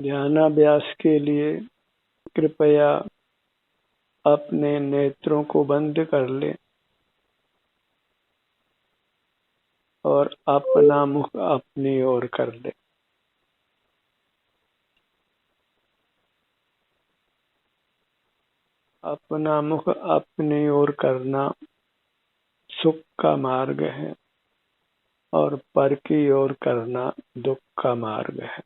ध्यानाभ्यास के लिए कृपया अपने नेत्रों को बंद कर लें और अपना मुख अपनी ओर कर लें। अपना मुख अपनी ओर करना सुख का मार्ग है और पर की ओर करना दुख का मार्ग है।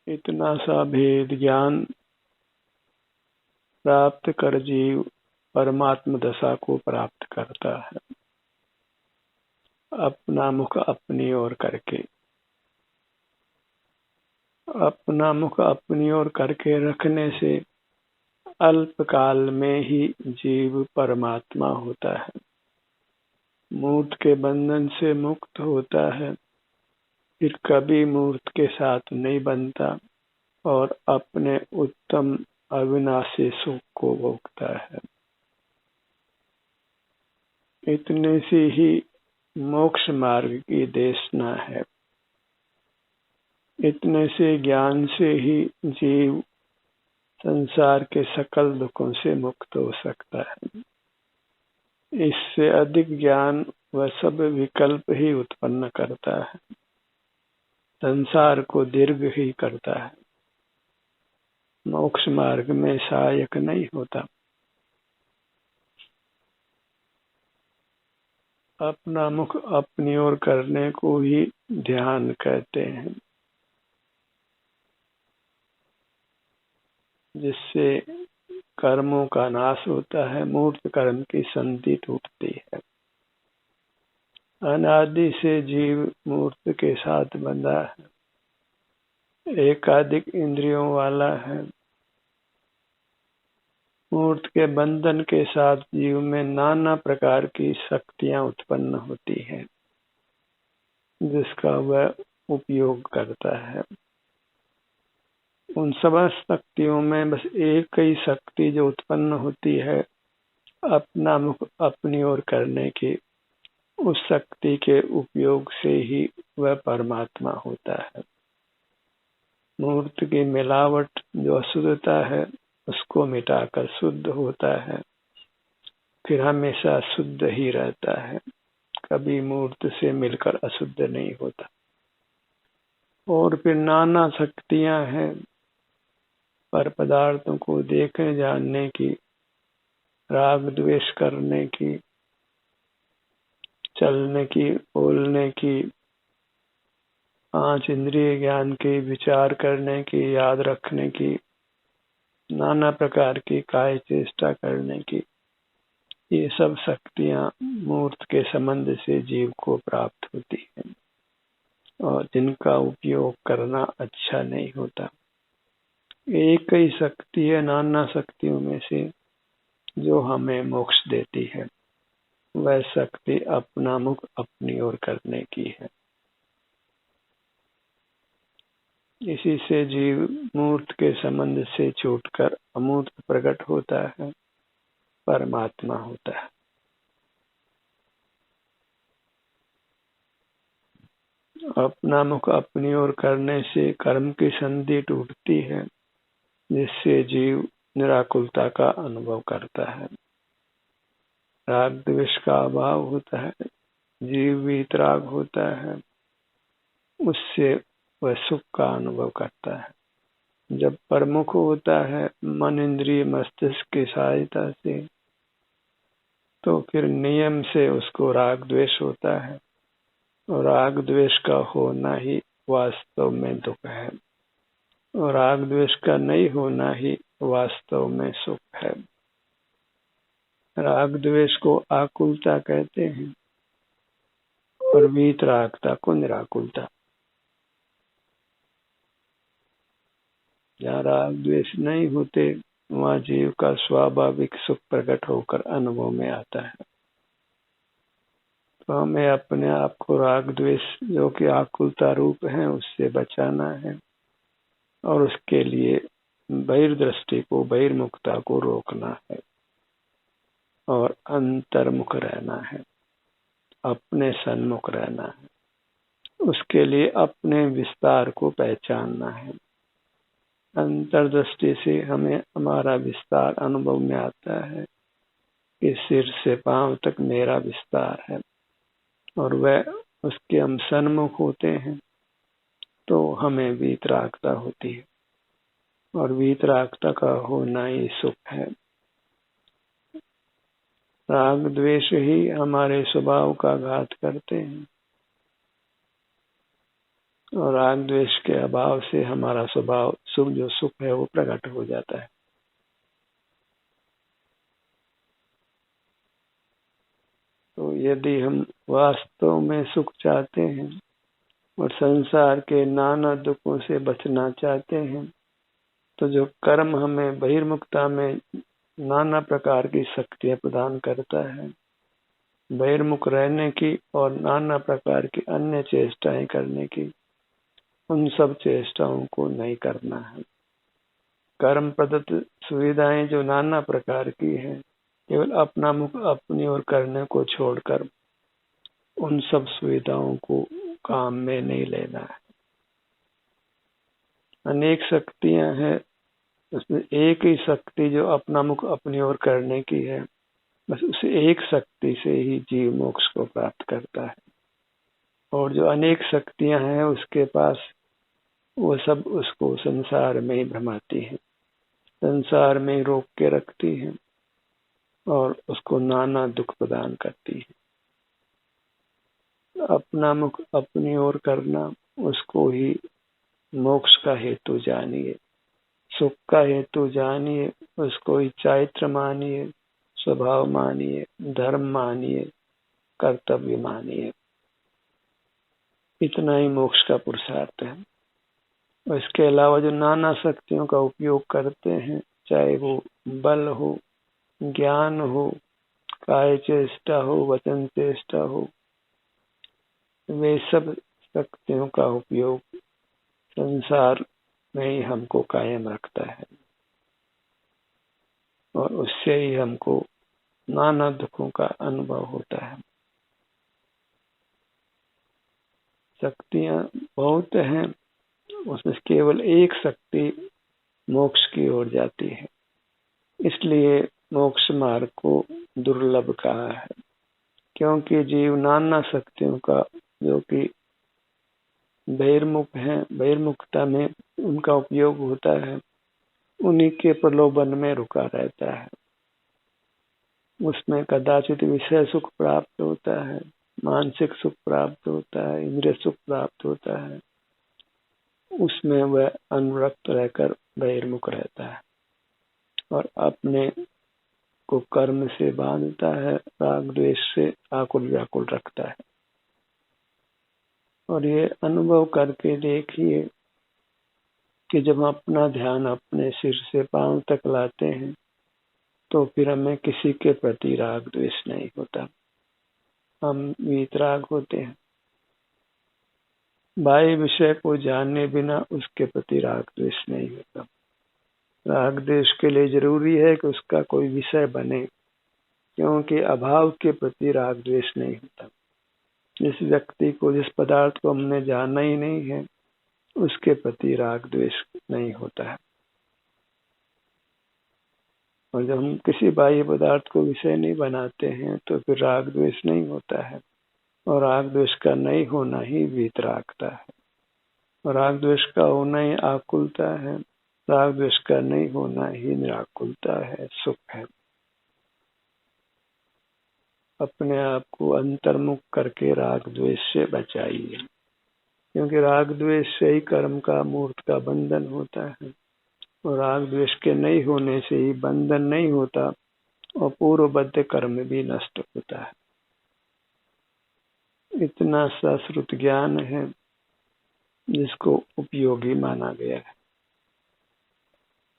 इतना सा भेद ज्ञान प्राप्त कर जीव परमात्म दशा को प्राप्त करता है। अपना मुख अपनी ओर करके, अपना मुख अपनी ओर करके रखने से अल्पकाल में ही जीव परमात्मा होता है, मूर्त के बंधन से मुक्त होता है, फिर कभी मूर्त के साथ नहीं बनता और अपने उत्तम अविनाशी सुख को भोगता है। इतने सी ही मोक्ष मार्ग की देशना है। इतने से ज्ञान से ही जीव संसार के सकल दुखों से मुक्त हो सकता है। इससे अधिक ज्ञान वह सब विकल्प ही उत्पन्न करता है, संसार को दीर्घ ही करता है, मोक्ष मार्ग में सहायक नहीं होता। अपना मुख अपनी ओर करने को ही ध्यान कहते हैं, जिससे कर्मों का नाश होता है, मूर्त कर्म की संधि टूटती है। अनादि से जीव मूर्त के साथ बंधा है, एकाधिक इंद्रियों वाला है। मूर्त के बंधन के साथ जीव में नाना प्रकार की शक्तियां उत्पन्न होती हैं, जिसका वह उपयोग करता है। उन सब शक्तियों में बस एक ही शक्ति जो उत्पन्न होती है, अपना मुख अपनी ओर करने की, उस शक्ति के उपयोग से ही वह परमात्मा होता है। मूर्त की मिलावट जो अशुद्धता है, उसको मिटाकर शुद्ध होता है, फिर हमेशा शुद्ध ही रहता है, कभी मूर्त से मिलकर अशुद्ध नहीं होता। और फिर नाना शक्तियां हैं पर पदार्थों को देखने जानने की, राग द्वेष करने की, चलने की, बोलने की, 5 इंद्रिय ज्ञान की, विचार करने की, याद रखने की, नाना प्रकार की काय चेष्टा करने की, ये सब शक्तियां मूर्त के संबंध से जीव को प्राप्त होती हैं और जिनका उपयोग करना अच्छा नहीं होता। एक ही शक्ति है नाना शक्तियों में से जो हमें मोक्ष देती है, वह शक्ति अपना मुख अपनी ओर करने की है। इसी से जीव मूर्त के संबंध से छूटकर अमूर्त प्रकट होता है, परमात्मा होता है। अपना मुख अपनी ओर करने से कर्म की संधि टूटती है, जिससे जीव निराकुलता का अनुभव करता है, राग द्वेष का अभाव होता है, जीव वीतराग होता है, उससे वह सुख का अनुभव करता है। जब परमुख होता है मन इंद्रिय मस्तिष्क की सहायता से, तो फिर नियम से उसको राग द्वेष होता है और राग द्वेष का होना ही वास्तव में दुख है और राग द्वेष का नहीं होना ही वास्तव में सुख है। राग द्वेष को आकुलता कहते हैं और वीतरागता को निराकुलता। जहाँ राग द्वेष नहीं होते, वहाँ जीव का स्वाभाविक सुख प्रकट होकर अनुभव में आता है। तो हमें अपने आप को राग द्वेष जो कि आकुलता रूप है उससे बचाना है और उसके लिए बहिर्दृष्टि को, बहिर्मुखता को रोकना है। और अंतर्मुख रहना है, अपने सन्मुख रहना है। उसके लिए अपने विस्तार को पहचानना है। अंतर्दृष्टि से हमें हमारा विस्तार अनुभव में आता है कि सिर से पांव तक मेरा विस्तार है, और वह उसके हम सन्मुख होते हैं तो हमें वीतरागता होती है, और वीतरागता का होना ही सुख है। राग द्वेष ही हमारे स्वभाव का घात करते हैं, और राग द्वेष के अभाव से हमारा स्वभाव सुख, जो सुख है वो प्रकट हो जाता है। तो यदि हम वास्तव में सुख चाहते हैं और संसार के नाना दुखों से बचना चाहते हैं, तो जो कर्म हमें बहिर्मुखता में नाना प्रकार की शक्तियां प्रदान करता है, बहिर्मुख रहने की और नाना प्रकार की अन्य चेष्टाएं करने की, उन सब चेष्टाओं को नहीं करना है। कर्म प्रदत्त सुविधाएं जो नाना प्रकार की हैं, केवल अपना मुख अपनी ओर करने को छोड़कर उन सब सुविधाओं को काम में नहीं लेना है। अनेक शक्तियां हैं, उसमें एक ही शक्ति जो अपना मुख अपनी ओर करने की है, बस उस एक शक्ति से ही जीव मोक्ष को प्राप्त करता है। और जो अनेक शक्तियां हैं उसके पास, वो सब उसको संसार में ही भ्रमाती हैं, संसार में रोक के रखती हैं और उसको नाना दुख प्रदान करती है। अपना मुख अपनी ओर करना, उसको ही मोक्ष का हेतु जानिए, सुख का हेतु जानिए, उसको ही चारित्र मानिए, स्वभाव मानिए, धर्म मानिए, कर्तव्य मानिए। इतना ही मोक्ष का पुरुषार्थ है। और इसके अलावा जो नाना शक्तियों का उपयोग करते हैं, चाहे वो बल हो, ज्ञान हो, काय चेष्टा हो, वचन चेष्टा हो, वे सब शक्तियों का उपयोग संसार में ही हमको कायम रखता है, और उससे ही हमको नाना दुखों का अनुभव होता है। शक्तियां बहुत हैं, उसमें केवल एक शक्ति मोक्ष की ओर जाती है, इसलिए मोक्ष मार्ग को दुर्लभ कहा है। क्योंकि जीव नाना शक्तियों का, जो कि बहिर्मुख है, बहिर्मुखता में उनका उपयोग होता है, उन्हीं के प्रलोभन में रुका रहता है। उसमें कदाचित विषय सुख प्राप्त होता है, मानसिक सुख प्राप्त होता है, इंद्रिय सुख प्राप्त होता है, उसमें वह अनुरक्त रहकर बहिर्मुख रहता है और अपने को कर्म से बांधता है, राग द्वेष से आकुल व्याकुल रखता है। और ये अनुभव करके देखिए कि जब हम अपना ध्यान अपने सिर से पांव तक लाते हैं, तो फिर हमें किसी के प्रति राग द्वेष नहीं होता, हम वीतराग होते हैं। बाह्य विषय को जाने बिना उसके प्रति राग द्वेष नहीं होता। राग द्वेष के लिए जरूरी है कि उसका कोई विषय बने, क्योंकि अभाव के प्रति राग द्वेष नहीं होता। जिस व्यक्ति को, जिस पदार्थ को हमने जाना ही नहीं है, उसके प्रति राग द्वेष नहीं होता है। और जब हम किसी बाह्य पदार्थ को विषय नहीं बनाते हैं, तो फिर राग द्वेष नहीं होता है, और राग द्वेष का नहीं होना ही वीतरागता है, और राग द्वेष का होना ही आकुलता है, राग द्वेष का नहीं होना ही निराकुलता है, सुख है। अपने आप को अंतर्मुख करके राग द्वेष से बचाइए, क्योंकि राग द्वेष से ही कर्म का मूर्त का बंधन होता है, और राग द्वेष के नहीं होने से ही बंधन नहीं होता और पूर्वबद्ध कर्म भी नष्ट होता है। इतना सश्रुत ज्ञान है जिसको उपयोगी माना गया है,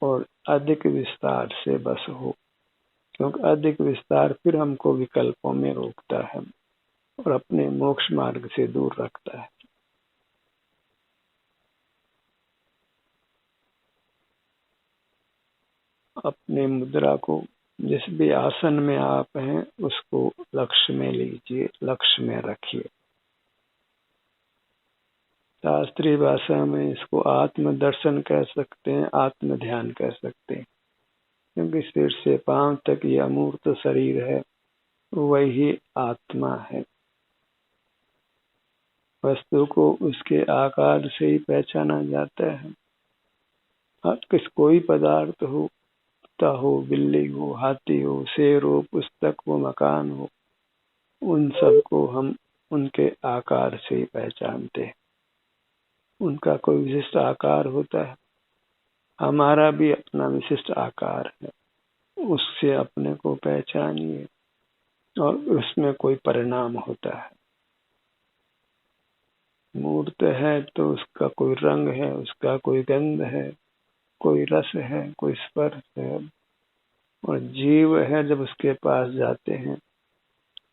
और अधिक विस्तार से बस हो, क्योंकि अधिक विस्तार फिर हमको विकल्पों में रोकता है और अपने मोक्ष मार्ग से दूर रखता है। अपने मुद्रा को जिस भी आसन में आप हैं उसको लक्ष्य में लीजिए, लक्ष्य में रखिए। शास्त्रीय भाषा में इसको आत्म दर्शन कह सकते हैं, आत्म ध्यान कह सकते हैं, क्योंकि सिर से पांव तक यह अमूर्त शरीर है, वही आत्मा है। वस्तु को उसके आकार से ही पहचाना जाता है। कोई पदार्थ हो, कुत्ता हो, बिल्ली हो, हाथी हो, शेर हो, पुस्तक हो, मकान हो, उन सबको हम उनके आकार से ही पहचानते हैं। उनका कोई विशिष्ट आकार होता है, हमारा भी अपना विशिष्ट आकार है, उससे अपने को पहचानिए और उसमें कोई परिणाम होता है। मूर्त है तो उसका कोई रंग है, उसका कोई गंध है, कोई रस है, कोई स्पर्श है। और जीव है, जब उसके पास जाते हैं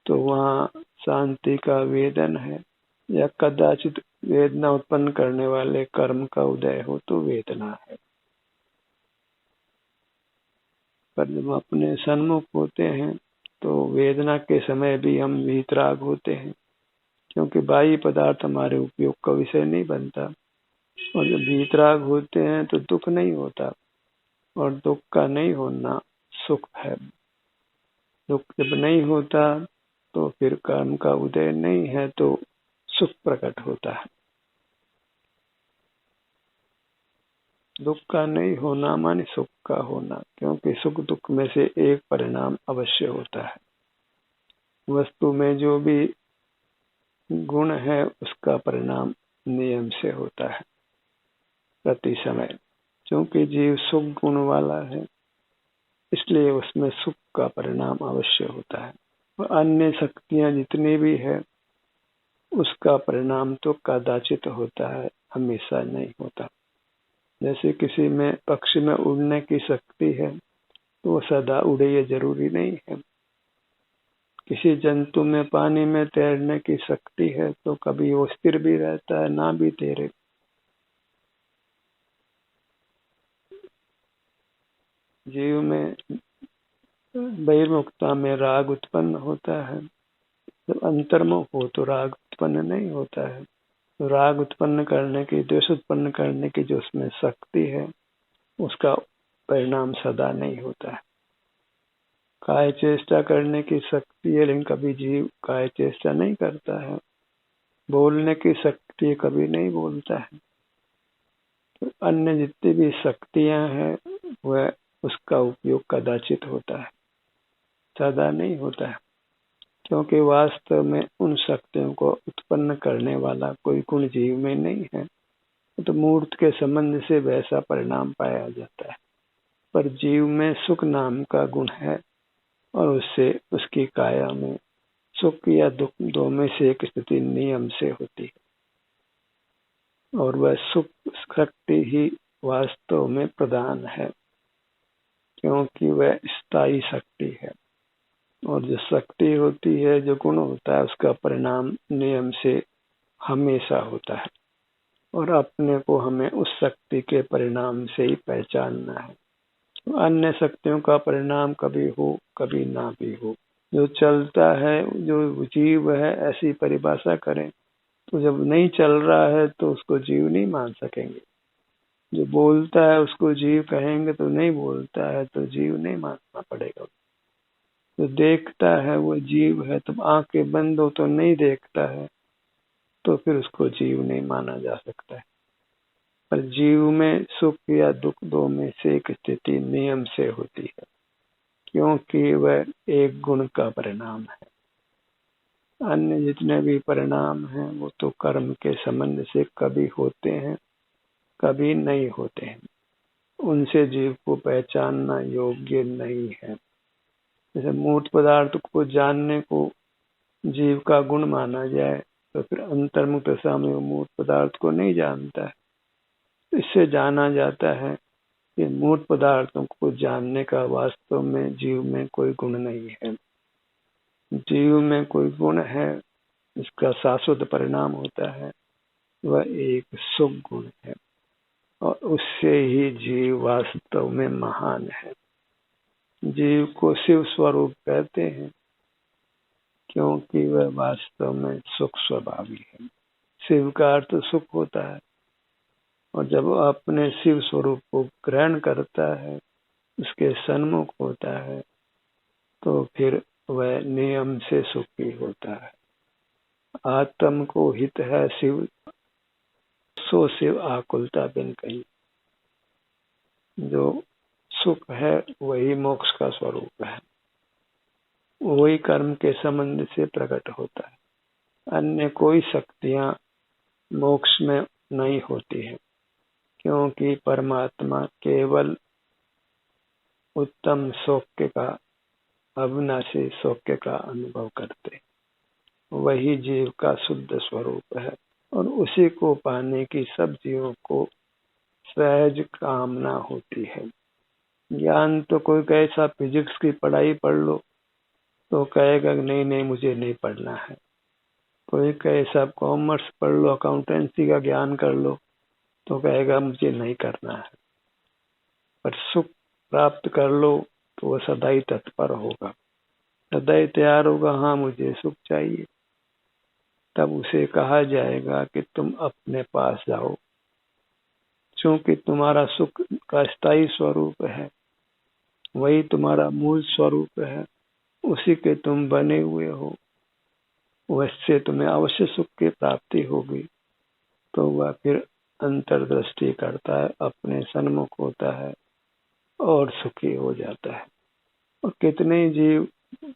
तो वहाँ शांति का वेदन है, या कदाचित वेदना उत्पन्न करने वाले कर्म का उदय हो तो वेदना है। पर जब अपने सन्मुख होते हैं तो वेदना के समय भी हम वीतराग होते हैं, क्योंकि बाह्य पदार्थ हमारे उपयोग का विषय नहीं बनता। और जब वीतराग होते हैं तो दुख नहीं होता, और दुख का नहीं होना सुख है। दुख जब नहीं होता तो फिर कर्म का उदय नहीं है, तो सुख प्रकट होता है। दुख का नहीं होना माने सुख का होना, क्योंकि सुख दुख में से एक परिणाम अवश्य होता है। वस्तु में जो भी गुण है उसका परिणाम नियम से होता है प्रति समय। क्योंकि जीव सुख गुण वाला है, इसलिए उसमें सुख का परिणाम अवश्य होता है। और अन्य शक्तियां जितनी भी है उसका परिणाम तो कदाचित होता है, हमेशा नहीं होता। जैसे किसी में पक्षी में उड़ने की शक्ति है तो वो सदा उड़े, ये जरूरी नहीं है। किसी जंतु में पानी में तैरने की शक्ति है तो कभी वो स्थिर भी रहता है, ना भी तैरे। जीव में बहिर्मुखता में राग उत्पन्न होता है, जब अंतर्मुख हो तो राग उत्पन्न नहीं होता है। तो राग उत्पन्न करने की, द्वेष उत्पन्न करने की जो उसमें शक्ति है उसका परिणाम सदा नहीं होता है। काय चेष्टा करने की शक्ति है, लेकिन कभी जीव काय चेष्टा नहीं करता है। बोलने की शक्ति कभी नहीं बोलता है। तो अन्य जितनी भी शक्तियां हैं वह उसका उपयोग कदाचित होता है, सदा नहीं होता है। क्योंकि वास्तव में उन शक्तियों को उत्पन्न करने वाला कोई गुण जीव में नहीं है, तो मूर्त के संबंध से वैसा परिणाम पाया जाता है। पर जीव में सुख नाम का गुण है, और उससे उसकी काया में सुख या दुख दो में से एक स्थिति नियम से होती है, और वह सुख शक्ति ही वास्तव में प्रधान है, क्योंकि वह स्थायी शक्ति है। और जो शक्ति होती है, जो गुण होता है, उसका परिणाम नियम से हमेशा होता है, और अपने को हमें उस शक्ति के परिणाम से ही पहचानना है। अन्य शक्तियों का परिणाम कभी हो कभी ना भी हो। जो चलता है, जो जीव है, ऐसी परिभाषा करें तो जब नहीं चल रहा है तो उसको जीव नहीं मान सकेंगे। जो बोलता है उसको जीव कहेंगे तो नहीं बोलता है, तो जीव नहीं मानना पड़ेगा। जो देखता है वो जीव है, तो आंखें बंद हो तो नहीं देखता है, तो फिर उसको जीव नहीं माना जा सकता है। पर जीव में सुख या दुख दो में से एक स्थिति नियम से होती है, क्योंकि वह एक गुण का परिणाम है। अन्य जितने भी परिणाम हैं वो तो कर्म के संबंध से कभी होते हैं, कभी नहीं होते हैं। उनसे जीव को पहचानना योग्य नहीं है। जैसे मूर्त पदार्थ को जानने को जीव का गुण माना जाए, तो फिर अंतर्मुख दशा में वो मूर्त पदार्थ को नहीं जानता है। इससे जाना जाता है कि मूर्त पदार्थों को जानने का वास्तव में जीव में कोई गुण नहीं है। जीव में कोई गुण है, इसका शाश्वत परिणाम होता है, वह एक सुख गुण है, और उससे ही जीव वास्तव में महान है। जीव को शिव स्वरूप कहते हैं, क्योंकि वह वास्तव में सुख स्वभावी है। शिव का अर्थ सुख होता है, और जब अपने शिव स्वरूप को ग्रहण करता है, उसके सन्मुख होता है, तो फिर वह नियम से सुखी होता है। आत्म को हित है शिव, सो शिव आकुलता बिन कहीं। जो सुख है वही मोक्ष का स्वरूप है, वही कर्म के संबंध से प्रकट होता है। अन्य कोई शक्तियां मोक्ष में नहीं होती है, क्योंकि परमात्मा केवल उत्तम सौख्य का, अविनाशी सौख्य का अनुभव करते, वही जीव का शुद्ध स्वरूप है, और उसी को पाने की सब जीवों को सहज कामना होती है। ज्ञान तो कोई कैसा फिजिक्स की पढ़ाई पढ़ लो तो कहेगा नहीं नहीं मुझे नहीं पढ़ना है। कोई कैसा कॉमर्स पढ़ लो, अकाउंटेंसी का ज्ञान कर लो तो कहेगा मुझे नहीं करना है। पर सुख प्राप्त कर लो तो वह सदा ही तत्पर होगा, सदा ही तैयार होगा, हाँ मुझे सुख चाहिए। तब उसे कहा जाएगा कि तुम अपने पास जाओ, क्योंकि तुम्हारा सुख का स्थायी स्वरूप है, वही तुम्हारा मूल स्वरूप है, उसी के तुम बने हुए हो, वैसे तुम्हें अवश्य सुख की प्राप्ति होगी। तो वह फिर अंतर्दृष्टि करता है, अपने सन्मुख होता है और सुखी हो जाता है। और कितने जीव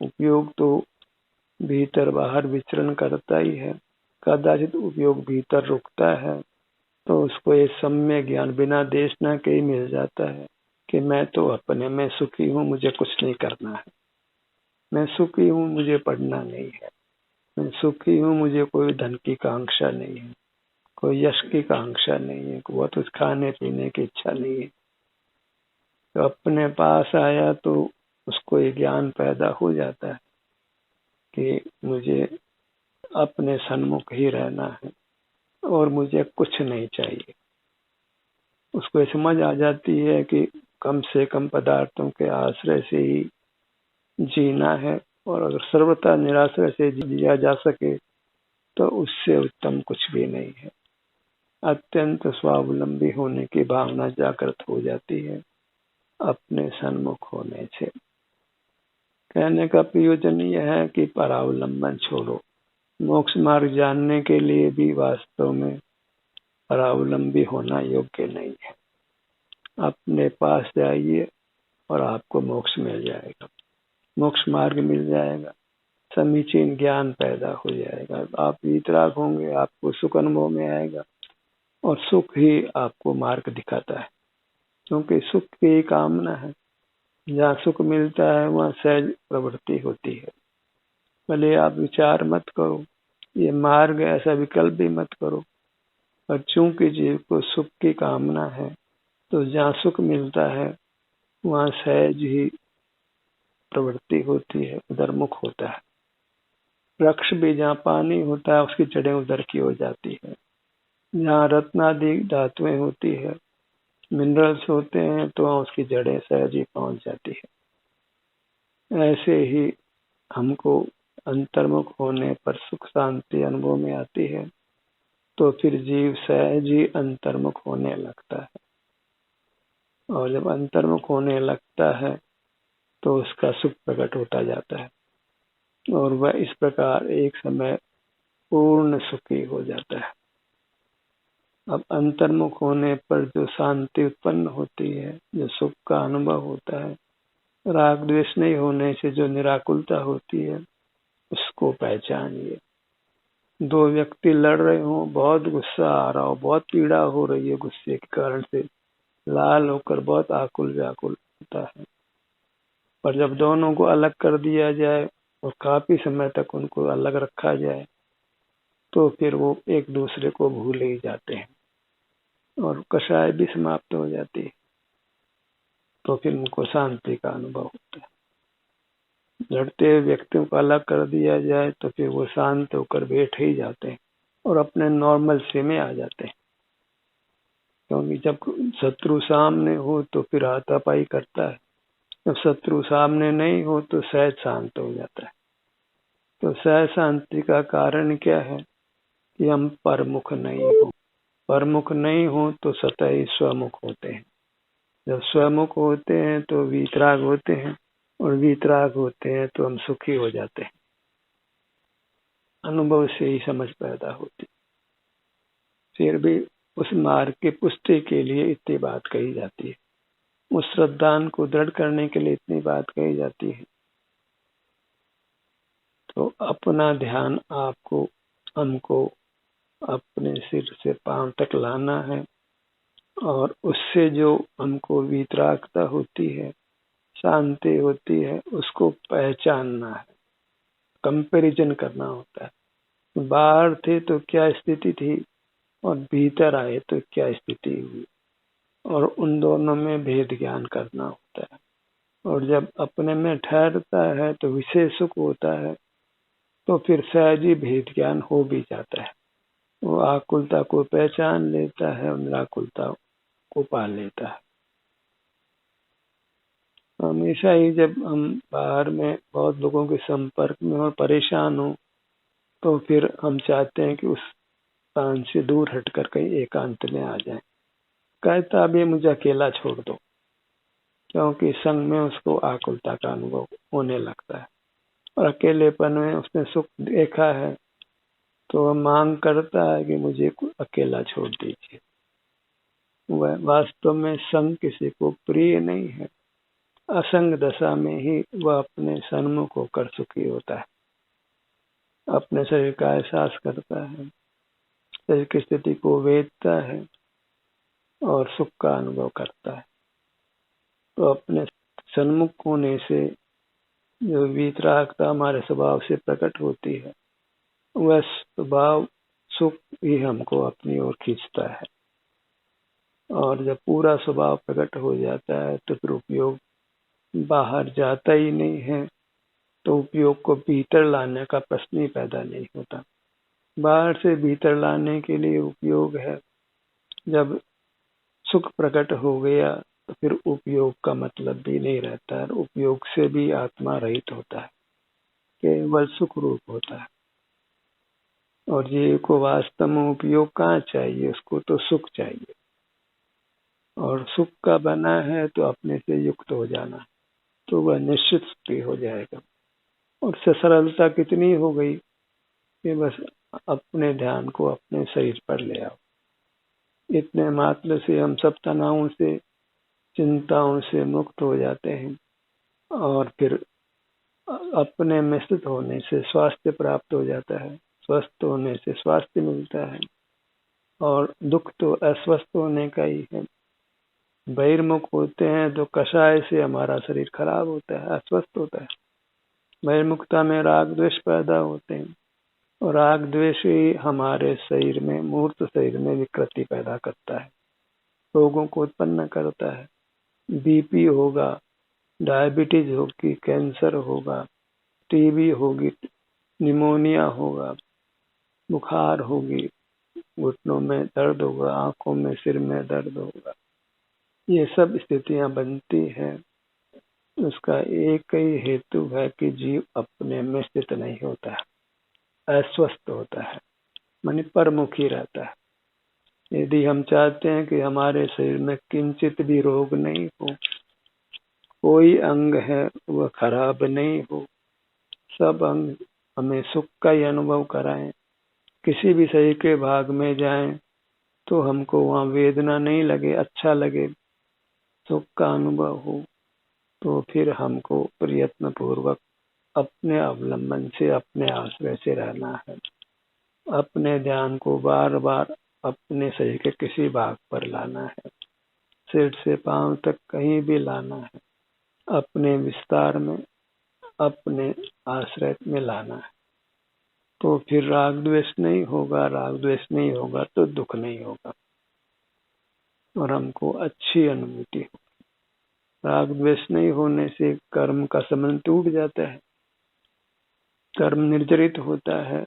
उपयोग तो भीतर बाहर विचरण करता ही है, कदाचित उपयोग भीतर रुकता है तो उसको ये सम्य ज्ञान बिना देशना के ही मिल जाता है कि मैं तो अपने में सुखी हूँ, मुझे कुछ नहीं करना है, मैं सुखी हूँ, मुझे पढ़ना नहीं है, मैं सुखी हूँ, मुझे कोई धन की कांक्षा नहीं है, कोई यश की कांक्षा नहीं है, बहुत कुछ खाने पीने की इच्छा नहीं है। तो अपने पास आया तो उसको ये ज्ञान पैदा हो जाता है कि मुझे अपने सन्मुख ही रहना है और मुझे कुछ नहीं चाहिए। उसको समझ आ जाती है कि कम से कम पदार्थों के आश्रय से ही जीना है, और अगर सर्वथा निराश्रय से जिया जा सके तो उससे उत्तम कुछ भी नहीं है। अत्यंत स्वावलंबी होने की भावना जागृत हो जाती है अपने सन्मुख होने से। कहने का प्रयोजन यह है कि परावलंबन छोड़ो। मोक्ष मार्ग जानने के लिए भी वास्तव में परावलंबी होना योग्य नहीं है। अपने पास जाइए और आपको मोक्ष मिल जाएगा, मोक्ष मार्ग मिल जाएगा, समीचीन ज्ञान पैदा हो जाएगा, आप वितराग होंगे, आपको सुख अनुभव में आएगा, और सुख ही आपको मार्ग दिखाता है, क्योंकि सुख की कामना है। जहाँ सुख मिलता है वहाँ सहज प्रवृत्ति होती है। भले आप विचार मत करो, ये मार्ग ऐसा विकल्प भी मत करो, पर चूंकि जीव को सुख की कामना है तो जहाँ सुख मिलता है वहाँ सहज ही प्रवृत्ति होती है, उधर मुख होता है। वृक्ष भी जहाँ पानी होता है उसकी जड़ें उधर की हो जाती है। जहाँ रत्नादि धातुएं होती है, मिनरल्स होते हैं, तो वहाँ उसकी जड़ें सहज ही पहुंच जाती है। ऐसे ही हमको अंतर्मुख होने पर सुख शांति अनुभव में आती है, तो फिर जीव सहज ही अंतर्मुख होने लगता है, और जब अंतर्मुख होने लगता है तो उसका सुख प्रकट होता जाता है, और वह इस प्रकार एक समय पूर्ण सुखी हो जाता है। अब अंतर्मुख होने पर जो शांति उत्पन्न होती है, जो सुख का अनुभव होता है, राग द्वेष नहीं होने से जो निराकुलता होती है, उसको पहचानिए। दो व्यक्ति लड़ रहे हो, बहुत गुस्सा आ रहा हो, बहुत पीड़ा हो रही है गुस्से के कारण से, लाल होकर बहुत आकुल व्याकुल होता है, पर जब दोनों को अलग कर दिया जाए और काफी समय तक उनको अलग रखा जाए तो फिर वो एक दूसरे को भूल ही जाते हैं और कषाय भी समाप्त हो जाती है, तो फिर उनको शांति का अनुभव होता है। लड़ते हुए व्यक्तियों को अलग कर दिया जाए तो फिर वो शांत होकर बैठ ही जाते हैं और अपने नॉर्मल से में आ जाते हैं, क्योंकि जब शत्रु सामने हो तो फिर हाथापाई करता है, जब शत्रु सामने नहीं हो तो सहज शांत हो जाता है। तो सहज शांति का कारण क्या है कि हम परमुख नहीं हो। परमुख नहीं हो तो सतह ही स्वमुख होते हैं। जब स्वमुख होते हैं तो वीतराग होते हैं, और वीतराग होते हैं तो हम सुखी हो जाते हैं। अनुभव से ही समझ पैदा होती। फिर भी उस मार्ग की पुष्टि के लिए इतनी बात कही जाती है, उस श्रद्धान को दृढ़ करने के लिए इतनी बात कही जाती है। तो अपना ध्यान आपको, हमको अपने सिर से पांव तक लाना है, और उससे जो हमको वितरागता होती है, शांति होती है, उसको पहचानना है। कंपैरिजन करना होता है। बाहर थे तो क्या स्थिति थी और भीतर आए तो क्या स्थिति हुई, और उन दोनों में भेद ज्ञान करना होता है। और जब अपने में ठहरता है तो विशेष सुख होता है, तो फिर सहज ही भेद ज्ञान हो भी जाता है। वो आकुलता को पहचान लेता है और निराकुलता को पा लेता है। हमेशा ही जब हम बाहर में बहुत लोगों के संपर्क में और परेशान हो, तो फिर हम चाहते हैं कि उस स्थान से दूर हटकर कहीं एकांत में आ जाएं। कहता अभी मुझे अकेला छोड़ दो, क्योंकि संग में उसको आकुलता का अनुभव होने लगता है, और अकेलेपन में उसने सुख देखा है तो वह मांग करता है कि मुझे अकेला छोड़ दीजिए। वह वास्तव में संग किसी को प्रिय नहीं है। असंग दशा में ही वह अपने सन्मुख होकर सुखी होता है, अपने शरीर का एहसास करता है, शरीर की स्थिति को वेदता है और सुख का अनुभव करता है। तो अपने सन्मुख होने से जो वीतरागता हमारे स्वभाव से प्रकट होती है, वह स्वभाव सुख ही हमको अपनी ओर खींचता है। और जब पूरा स्वभाव प्रकट हो जाता है तो फिर उपयोग बाहर जाता ही नहीं है, तो उपयोग को भीतर लाने का प्रश्न ही पैदा नहीं होता। बाहर से भीतर लाने के लिए उपयोग है। जब सुख प्रकट हो गया तो फिर उपयोग का मतलब भी नहीं रहता है, उपयोग से भी आत्मा रहित होता है, केवल सुख रूप होता है। और जीव को वास्तव में उपयोग कहाँ चाहिए, उसको तो सुख चाहिए, और सुख का बना है तो अपने से युक्त हो जाना, तो वह निश्चित सुखी हो जाएगा। और सरलता कितनी हो गई कि बस अपने ध्यान को अपने शरीर पर ले आओ। इतने मात्र से हम सब तनावों से, चिंताओं से मुक्त हो जाते हैं, और फिर अपने में स्थित होने से स्वास्थ्य प्राप्त हो जाता है, स्वस्थ होने से स्वास्थ्य मिलता है, और दुख तो अस्वस्थ होने का ही है। बहिर्मुख होते हैं तो कषाय से हमारा शरीर खराब होता है, अस्वस्थ होता है। बहिर्मुखता में राग द्वेष पैदा होते हैं, और राग द्वेष ही हमारे शरीर में, मूर्त शरीर में विकृति पैदा करता है, रोगों को उत्पन्न करता है। बीपी होगा, डायबिटीज होगी, कैंसर होगा, टीबी होगी, निमोनिया होगा, बुखार होगी, घुटनों में दर्द होगा, आंखों में, सिर में दर्द होगा। ये सब स्थितियां बनती हैं। उसका एक ही हेतु है कि जीव अपने में स्थित नहीं होता है, अस्वस्थ होता है, माने परमुखी रहता है। यदि हम चाहते हैं कि हमारे शरीर में किंचित भी रोग नहीं हो, कोई अंग है वह खराब नहीं हो, सब अंग हमें सुख का ही अनुभव कराएं, किसी भी शरीर के भाग में जाएं तो हमको वहाँ वेदना नहीं लगे, अच्छा लगे, सुख का अनुभव हो, तो फिर हमको प्रयत्न पूर्वक अपने अवलंबन से, अपने आश्रय से रहना है। अपने ध्यान को बार बार अपने शरीर के किसी भाग पर लाना है, सिर से पांव तक कहीं भी लाना है, अपने विस्तार में, अपने आश्रय में लाना है। तो फिर राग द्वेष नहीं होगा, राग द्वेष नहीं होगा तो दुख नहीं होगा, और हमको अच्छी अनुभूति होगी। राग द्वेष नहीं होने से कर्म का संबंध टूट जाता है, कर्म निर्जरित होता है,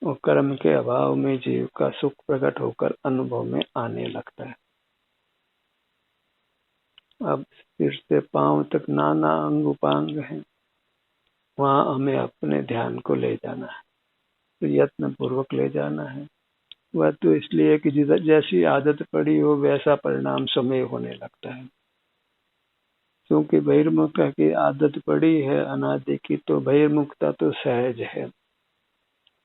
और कर्म के अभाव में जीव का सुख प्रकट होकर अनुभव में आने लगता है। अब सिर से पांव तक नाना अंग उपांग है, वहां हमें अपने ध्यान को ले जाना है, तो यत्न पूर्वक ले जाना है। वह तो इसलिए कि जैसी आदत पड़ी हो वैसा परिणाम समय होने लगता है। क्योंकि बहिर्मुखता की आदत पड़ी है अनादि की, तो बहिर्मुखता तो सहज है,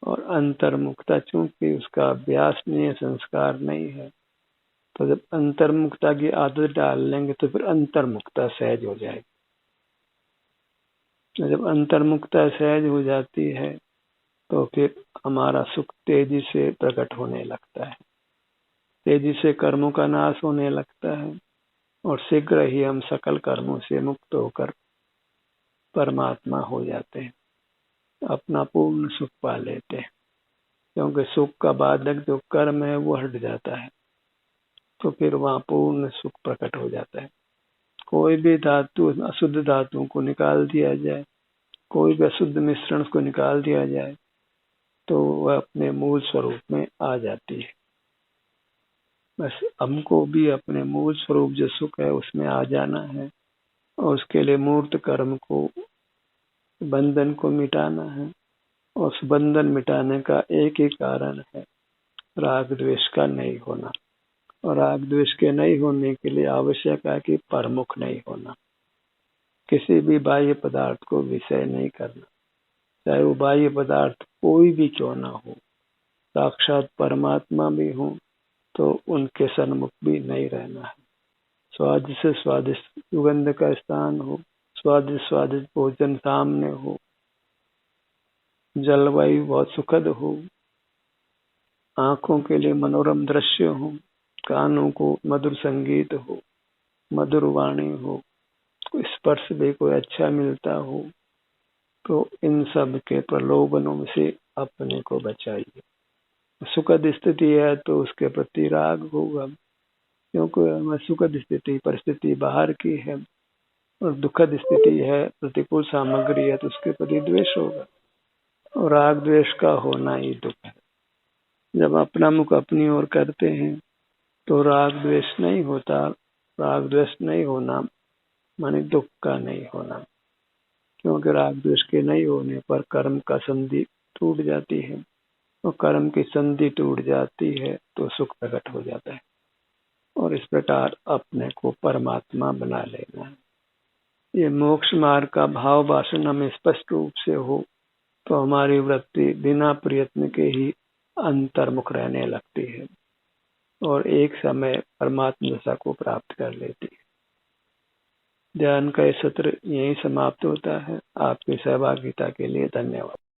और अंतर्मुखता चूंकि उसका अभ्यास नहीं है, संस्कार नहीं है, तो जब अंतर्मुखता की आदत डाल लेंगे तो फिर अंतर्मुखता सहज हो जाएगी। जब अंतर्मुखता सहज हो जाती है तो फिर हमारा सुख तेजी से प्रकट होने लगता है, तेजी से कर्मों का नाश होने लगता है, और शीघ्र ही हम सकल कर्मों से मुक्त होकर परमात्मा हो जाते हैं, अपना पूर्ण सुख पा लेते हैं। क्योंकि सुख का बाधक जो कर्म है वो हट जाता है, तो फिर वहां पूर्ण सुख प्रकट हो जाता है। कोई भी धातु, अशुद्ध धातुओं को निकाल दिया जाए, कोई भी अशुद्ध मिश्रण को निकाल दिया जाए, तो वह अपने मूल स्वरूप में आ जाती है। बस हमको भी अपने मूल स्वरूप जो सुख है उसमें आ जाना है, और उसके लिए मूर्त कर्म को, बंधन को मिटाना है। और उस बंधन मिटाने का एक ही कारण है, राग द्वेष का नहीं होना। और राग द्वेष के नहीं होने के लिए आवश्यक है कि परमुख नहीं होना, किसी भी बाह्य पदार्थ को विषय नहीं करना, चाहे वो बाह्य पदार्थ कोई भी क्यों ना हो, साक्षात परमात्मा भी हो तो उनके सन्मुख भी नहीं रहना है। स्वादिष्ट से स्वादिष्ट सुगंध का स्थान हो, स्वादिष्ट स्वादिष्ट भोजन सामने हो, जलवायु बहुत सुखद हो, आंखों के लिए मनोरम दृश्य हो, कानों को मधुर संगीत हो, मधुर वाणी हो, स्पर्श भी कोई अच्छा मिलता हो, तो इन सब के प्रलोभनों से अपने को बचाइए। सुखद स्थिति है तो उसके प्रति राग होगा, क्योंकि सुखद स्थिति परिस्थिति बाहर की है, और दुखद स्थिति है प्रतिकूल सामग्री है तो उसके प्रति द्वेष होगा, और राग द्वेष का होना ही दुख है। जब अपना मुख अपनी ओर करते हैं तो राग द्वेष नहीं होता। राग द्वेष नहीं होना माने दुख का नहीं होना, क्योंकि राग द्वेष के नहीं होने पर कर्म का संधि टूट जाती है, और कर्म की संधि टूट जाती है तो सुख प्रकट हो जाता है, और इस प्रकार अपने को परमात्मा बना लेना है। ये मोक्ष मार्ग का भाव वासना में स्पष्ट रूप से हो तो हमारी वृत्ति बिना प्रयत्न के ही अंतर्मुख रहने लगती है, और एक समय परमात्मा दशा को प्राप्त कर लेती है। ध्यान का ये सत्र यहीं समाप्त होता है। आपकी सहभागिता के लिए धन्यवाद।